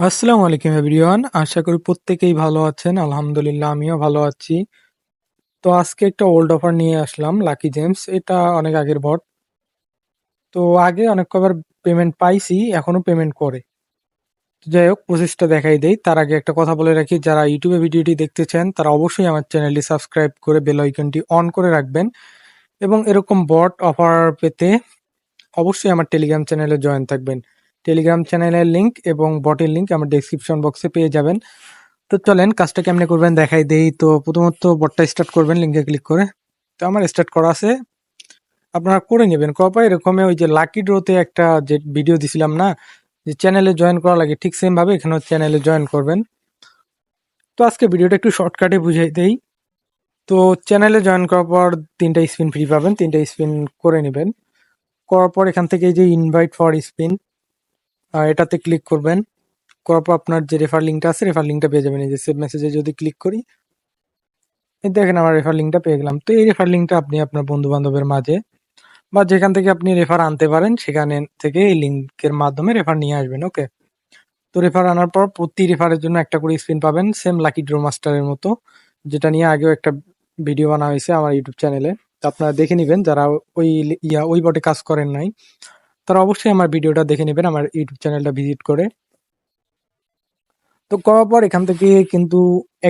আসসালামু আলাইকুম এভরিওয়ান। আশা করি প্রত্যেকেই ভালো আছেন। আলহামদুলিল্লাহ আমিও ভালো আছি। তো আজকে একটা ওল্ড অফার নিয়ে আসলাম, লাকি জেমস। এটা অনেক আগের বট। তো আগে অনেক কবার পেমেন্ট পাইছি, এখনো পেমেন্ট করে। তো যাই হোক, প্রসেসটা দেখাই দেই। তার আগে একটা কথা বলে রাখি, যারা ইউটিউবে ভিডিওটি দেখতে চান তারা অবশ্যই আমার চ্যানেলটি সাবস্ক্রাইব করে বেল আইকনটি অন করে রাখবেন, এবং এরকম বট অফার পেতে অবশ্যই আমার টেলিগ্রাম চ্যানেলে জয়েন থাকবেন। টেলিগ্রাম চ্যানেলের লিংক এবং বটের লিংক আমার ডেসক্রিপশন বক্সে পেয়ে যাবেন। তো চলেন কাজটা কেমনে করবেন দেখাই দেই। তো প্রথমত বটটা স্টার্ট করবেন লিঙ্কে ক্লিক করে। তো আমার স্টার্ট করা আছে, আপনারা করে নেবেন। কপা এরকম ওই যে লাকি ড্রোতে একটা যে ভিডিও দিছিলাম না, যে চ্যানেলে জয়েন করা লাগে, ঠিক সেম ভাবে এখানেও চ্যানেলে জয়েন করবেন। তো আজকে ভিডিওটা একটু শর্টকাটে বুঝাই দেই। তো চ্যানেলে জয়েন করার পর 3টা স্পিন ফ্রি পাবেন, 3টা স্পিন করে নেবেন। করার পর এখান থেকে এই যে ইনভাইট ফর স্পিন, এটাতে ক্লিক করবেন। করার পর আপনার যে রেফার লিঙ্কটা আছে, রেফার লিঙ্কটা পেয়ে যাবেন। এই যে সেভ মেসেজে যদি ক্লিক করি, এই দেখেন আমার রেফার লিঙ্কটা পেয়ে গেলাম। তো এই রেফার লিঙ্কটা আপনি আপনার বন্ধু বান্ধবের মাঝে বা যেখান থেকে আপনি রেফার আনতে পারেন সেখানে থেকে এই লিঙ্কের মাধ্যমে রেফার নিয়ে আসবেন। ওকে। তো রেফার আনার পর প্রতি রেফারের জন্য একটা করে স্পিন পাবেন, সেম লাকি ড্র মাস্টারের মতো, যেটা নিয়ে আগেও একটা ভিডিও বানা হয়েছে আমার ইউটিউব চ্যানেলে। তো আপনারা দেখে নেবেন, যারা ওই ওই বটে কাজ করেন নাই তারা অবশ্যই আমার ভিডিওটা দেখে নেবেন আমার ইউটিউব চ্যানেলটা ভিজিট করে। তো করার পর এখান থেকে কিন্তু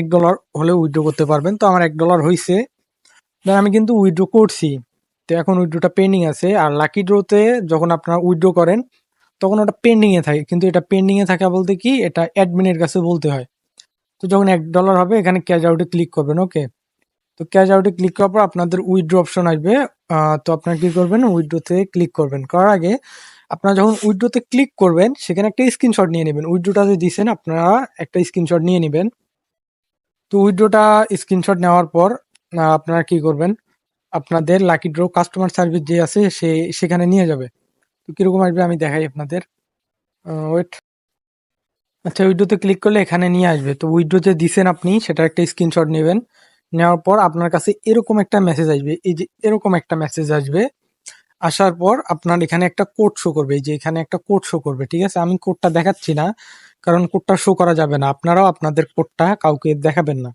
$1 হলে উইথড্র করতে পারবেন। তো আমার $1 হয়েছে, দেন আমি কিন্তু উইথড্র করছি। তো এখন উইথড্রটা পেন্ডিং আছে। আর লাকি ড্রোতে যখন আপনারা উইথড্র করেন তখন ওটা পেন্ডিং এ থাকে, কিন্তু এটা পেন্ডিং এ থাকা বলতে কি, এটা অ্যাডমিনের কাছে বলতে হয়। তো যখন $1 হবে এখানে ক্যাশ আউটে ক্লিক করবেন। ওকে। তো ক্যাশ আউটে ক্লিক করার পর আপনাদের উইথড্র অপশন আসবে। তো আপনারা কি করবেন, উইথড্রোতে ক্লিক করবেন। করার আগে আপনারা যখন উইথড্রোতে ক্লিক করবেন সেখানে একটা স্ক্রিনশট নিয়ে নেবেন। উইথড্রোটা যে দিচ্ছেন আপনারা একটা স্ক্রিনশট নিয়ে নেবেন। তো উইথড্রোটা স্ক্রিনশট নেওয়ার পর আপনারা কি করবেন, আপনাদের লাকি ড্র কাস্টমার সার্ভিস যে আছে সেখানে নিয়ে যাবে। তো কিরকম আসবে আমি দেখাই আপনাদের। ওয়েট। আচ্ছা, উইথড্রোতে ক্লিক করলে এখানে নিয়ে আসবে। তো উইথড্রো যে দিছেন আপনি সেটার একটা স্ক্রিনশট নেবেন। নেওয়ার পর আপনার কাছে এরকম একটা মেসেজ আসবে, এই যে এরকম একটা মেসেজ আসবে। আসার পর আপনার এখানে একটা কোড শো করবে, এই যে এখানে একটা কোড শো করবে। ঠিক আছে, আমি কোডটা দেখাচ্ছি না, কারণ কোডটা শো করা যাবে না। আপনারাও আপনাদের কোডটা কাউকে দেখাবেন না।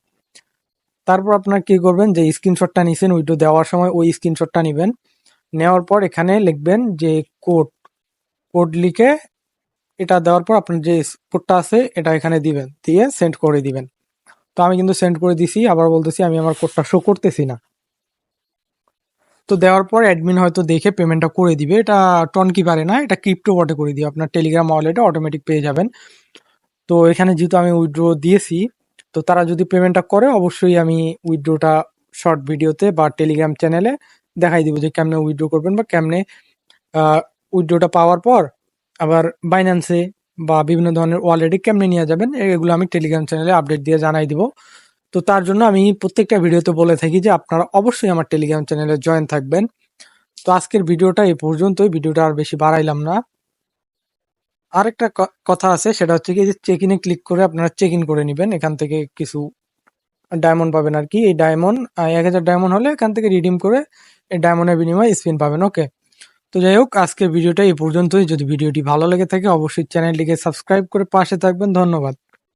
তারপর আপনার কি করবেন, যে স্ক্রিনশটটা নিছেন উইথড্রো দেওয়ার সময় ওই স্ক্রিনশটটা নিবেন। নেওয়ার পর এখানে লিখবেন যে কোড, কোড লিখে এটা দেওয়ার পর আপনার যে কোডটা আছে এটা এখানে দিবেন, দিয়ে সেন্ড করে দিবেন। তো আমি কিন্তু সেন্ড করে দিছি। আবার বলতেছি আমি আমার কোডটা শো করতেছি না। তো দেওয়ার পর অ্যাডমিন হয়তো দেখে পেমেন্টটা করে দিবে। এটা টনকি পারে না, এটা ক্রিপ্টো বটে করে দিবে। আপনার টেলিগ্রাম ওয়ালেটে অটোমেটিক পেয়ে যাবেন। তো এখানে যেহেতু আমি উইথড্র দিয়েছি, তো তারা যদি পেমেন্টটা করে অবশ্যই আমি উইথড্রটা শর্ট ভিডিওতে বা টেলিগ্রাম চ্যানেলে দেখাই দিব যে কেমনে উইথড্র করবেন বা কেমনে উইথড্রটা পাওয়ার পর আবার বাইন্যান্সে বা বিভিন্ন ধরনের ওয়ালেটে কেমনে নিয়ে যাবেন, এগুলো আমি টেলিগ্রাম চ্যানেলে আপডেট দিয়ে জানাই দিব। তো তার জন্য আমি প্রত্যেকটা ভিডিওতে বলে থাকি যে আপনারা অবশ্যই আমার টেলিগ্রাম চ্যানেলে জয়েন থাকবেন। তো আজকের ভিডিওটা এই পর্যন্তই, ভিডিওটা আর বেশি বাড়াইলাম না। আরেকটা কথা আছে, সেটা হচ্ছে কি, যে চেক ইনে ক্লিক করে আপনারা চেক ইন করে নেবেন। এখান থেকে কিছু ডায়মন্ড পাবেন আর কি। এই ডায়মন্ড 1000 ডায়মন্ড হলে এখান থেকে রিডিম করে এই ডায়মন্ডের বিনিময়ে স্পিন পাবেন। ওকে। তো যাই হোক, আজকের ভিডিওটা এই পর্যন্তই। যদি ভিডিওটি ভালো লেগে থাকে অবশ্যই চ্যানেলটিকে সাবস্ক্রাইব করে পাশে থাকবেন। ধন্যবাদ।